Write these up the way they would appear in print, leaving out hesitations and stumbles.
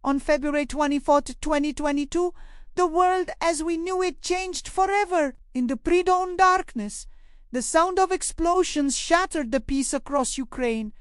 On February 24th, 2022, the world as we knew it changed forever. In the pre-dawn darkness, the sound of explosions shattered the peace across Ukraine.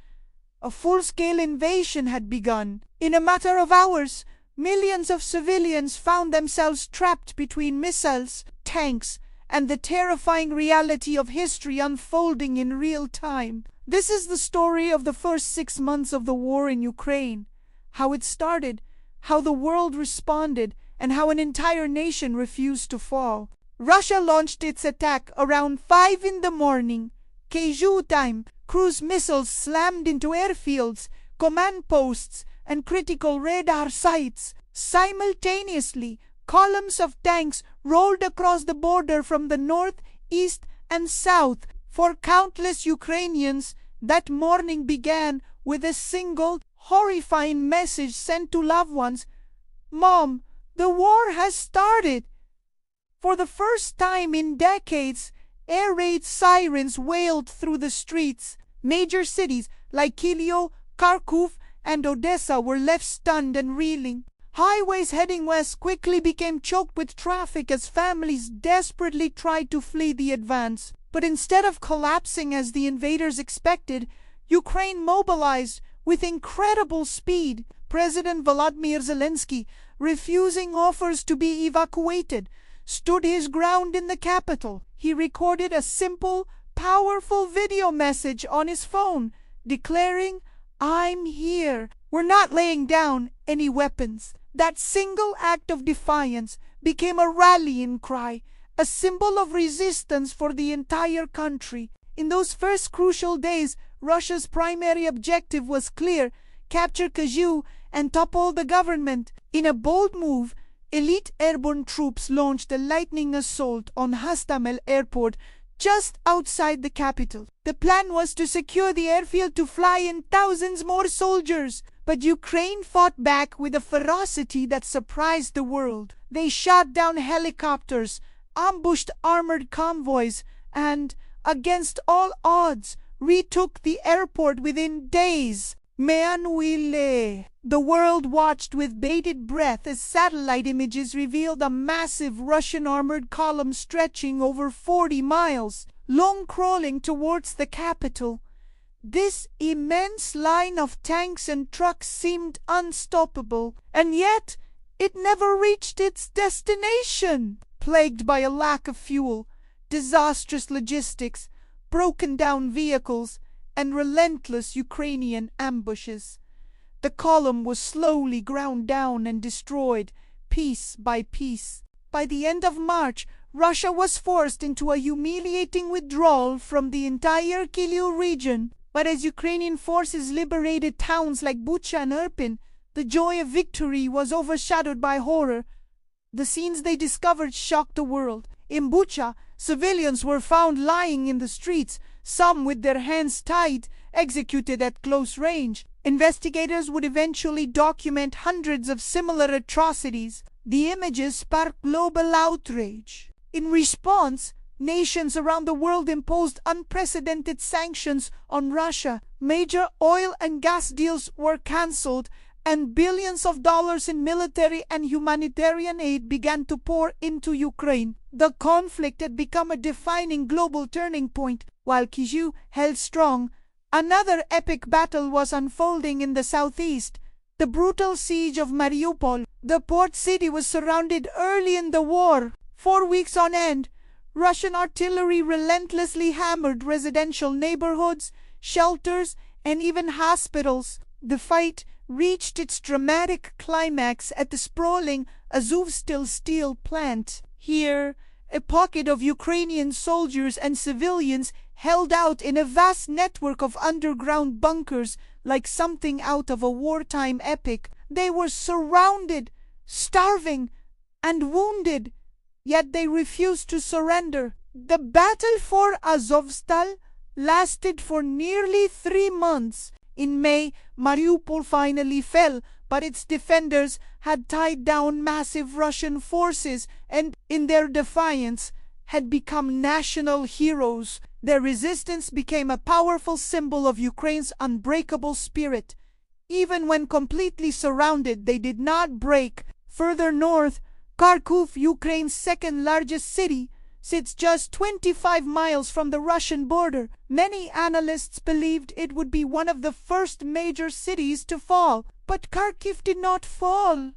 A full-scale invasion had begun. In a matter of hours, millions of civilians found themselves trapped between missiles, tanks, and the terrifying reality of history unfolding in real time. This is the story of the first 6 months of the war in Ukraine. How it started, how the world responded, and how an entire nation refused to fall. Russia launched its attack around 5 in the morning, Kyiv time. Cruise missiles slammed into airfields, command posts, and critical radar sites. Simultaneously, columns of tanks rolled across the border from the north, east, and south. For countless Ukrainians, that morning began with a single, horrifying message sent to loved ones: "Mom, the war has started." For the first time in decades, air raid sirens wailed through the streets. Major cities like Kyiv, Kharkiv, and Odessa were left stunned and reeling. Highways heading west quickly became choked with traffic as families desperately tried to flee the advance. But instead of collapsing as the invaders expected, Ukraine mobilized with incredible speed. President Volodymyr Zelensky, refusing offers to be evacuated, stood his ground in the capital. He recorded a simple, powerful video message on his phone, declaring, "I'm here. We're not laying down any weapons." That single act of defiance became a rallying cry, a symbol of resistance for the entire country. In those first crucial days, Russia's primary objective was clear: capture Kyiv and topple the government. In a bold move, elite airborne troops launched a lightning assault on Hostomel airport just outside the capital. The plan was to secure the airfield to fly in thousands more soldiers. But Ukraine fought back with a ferocity that surprised the world. They shot down helicopters, ambushed armored convoys, and, against all odds, retook the airport within days. The world watched with bated breath as satellite images revealed a massive Russian armored column stretching over 40 miles, long crawling towards the capital. This immense line of tanks and trucks seemed unstoppable, and yet it never reached its destination. Plagued by a lack of fuel, disastrous logistics, broken-down vehicles, and relentless Ukrainian ambushes, the column was slowly ground down and destroyed, piece by piece. By the end of March, Russia was forced into a humiliating withdrawal from the entire Kyiv region. But as Ukrainian forces liberated towns like Bucha and Irpin, the joy of victory was overshadowed by horror. The scenes they discovered shocked the world. In Bucha, civilians were found lying in the streets, some with their hands tied, executed at close range. Investigators would eventually document hundreds of similar atrocities. The images sparked global outrage. In response, nations around the world imposed unprecedented sanctions on Russia. Major oil and gas deals were cancelled, and billions of dollars in military and humanitarian aid began to pour into Ukraine. The conflict had become a defining global turning point. While Kyiv held strong, another epic battle was unfolding in the southeast. The brutal siege of Mariupol. The port city was surrounded early in the war. 4 weeks on end, Russian artillery relentlessly hammered residential neighborhoods, shelters, and even hospitals. The fight reached its dramatic climax at the sprawling Azovstal steel plant. Here, a pocket of Ukrainian soldiers and civilians held out in a vast network of underground bunkers like something out of a wartime epic. They were surrounded, starving, and wounded, yet they refused to surrender. The battle for Azovstal lasted for nearly 3 months. In May, Mariupol finally fell, but its defenders had tied down massive Russian forces and, in their defiance, had become national heroes. Their resistance became a powerful symbol of Ukraine's unbreakable spirit. Even when completely surrounded, they did not break. Further north, Kharkiv, Ukraine's second largest city, sits just 25 miles from the Russian border. Many analysts believed it would be one of the first major cities to fall, but Kharkiv did not fall.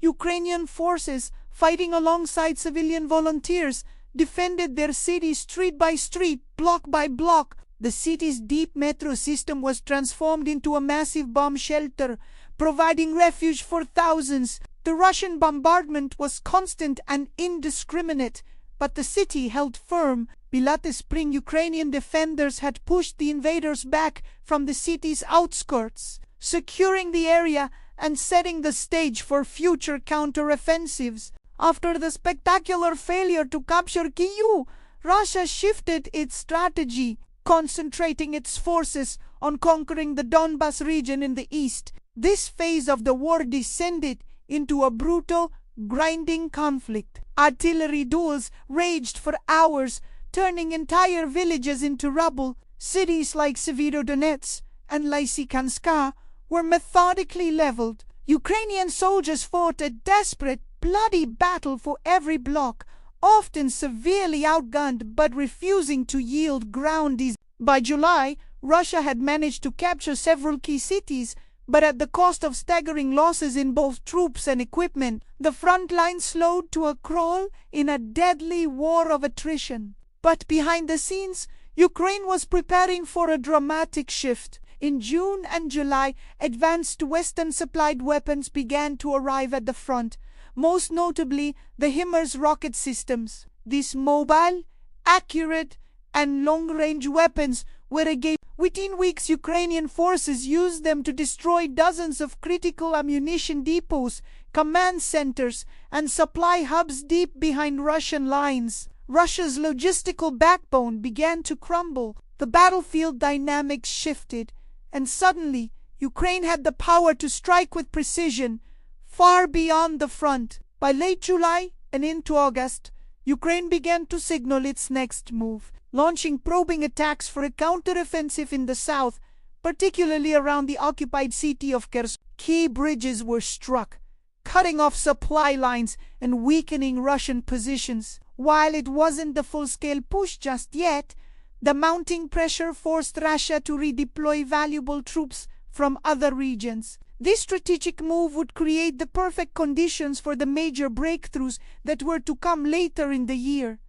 Ukrainian forces, fighting alongside civilian volunteers, defended their city street by street, block by block. The city's deep metro system was transformed into a massive bomb shelter, providing refuge for thousands. The Russian bombardment was constant and indiscriminate, but the city held firm. By late spring, Ukrainian defenders had pushed the invaders back from the city's outskirts, securing the area and setting the stage for future counteroffensives. After the spectacular failure to capture Kyiv, Russia shifted its strategy, concentrating its forces on conquering the Donbas region in the east. This phase of the war descended into a brutal, grinding conflict. Artillery duels raged for hours, turning entire villages into rubble. Cities like Severodonetsk and Lysychansk were methodically leveled. Ukrainian soldiers fought a desperate, bloody battle for every block, often severely outgunned but refusing to yield ground. By July, Russia had managed to capture several key cities, but at the cost of staggering losses in both troops and equipment. The front line slowed to a crawl in a deadly war of attrition. But behind the scenes, Ukraine was preparing for a dramatic shift. In June and July, advanced Western-supplied weapons began to arrive at the front, most notably the HIMARS rocket systems. These mobile, accurate, and long-range weapons were a game. Within weeks, Ukrainian forces used them to destroy dozens of critical ammunition depots, command centers, and supply hubs deep behind Russian lines. Russia's logistical backbone began to crumble. The battlefield dynamics shifted, and suddenly Ukraine had the power to strike with precision, far beyond the front. By late July and into August, Ukraine began to signal its next move, launching probing attacks for a counteroffensive in the south, particularly around the occupied city of Kherson. Key bridges were struck, cutting off supply lines and weakening Russian positions. While it wasn't the full-scale push just yet, the mounting pressure forced Russia to redeploy valuable troops from other regions. This strategic move would create the perfect conditions for the major breakthroughs that were to come later in the year.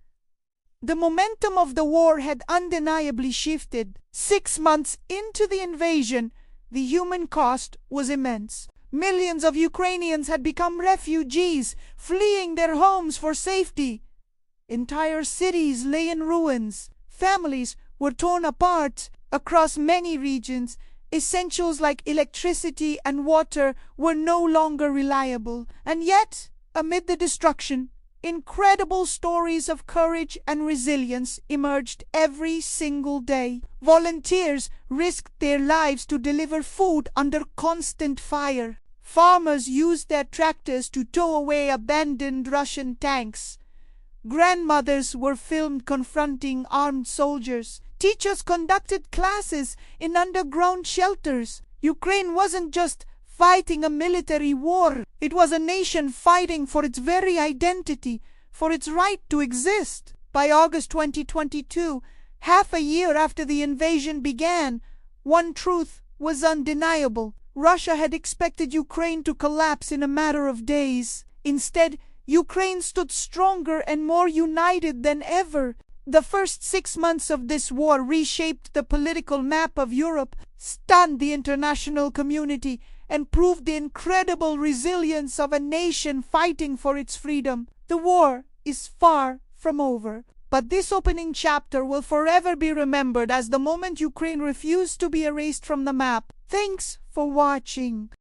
The momentum of the war had undeniably shifted. 6 months into the invasion, the human cost was immense. Millions of Ukrainians had become refugees, fleeing their homes for safety. Entire cities lay in ruins. Families were torn apart across many regions. Essentials like electricity and water were no longer reliable. And yet, amid the destruction, incredible stories of courage and resilience emerged every single day. Volunteers risked their lives to deliver food under constant fire. Farmers used their tractors to tow away abandoned Russian tanks. Grandmothers were filmed confronting armed soldiers. Teachers conducted classes in underground shelters. Ukraine wasn't just fighting a military war. It was a nation fighting for its very identity, for its right to exist. By August 2022, half a year after the invasion began, one truth was undeniable. Russia had expected Ukraine to collapse in a matter of days. Instead, Ukraine stood stronger and more united than ever. The first 6 months of this war reshaped the political map of Europe, stunned the international community, and proved the incredible resilience of a nation fighting for its freedom. The war is far from over, but this opening chapter will forever be remembered as the moment Ukraine refused to be erased from the map. Thanks for watching.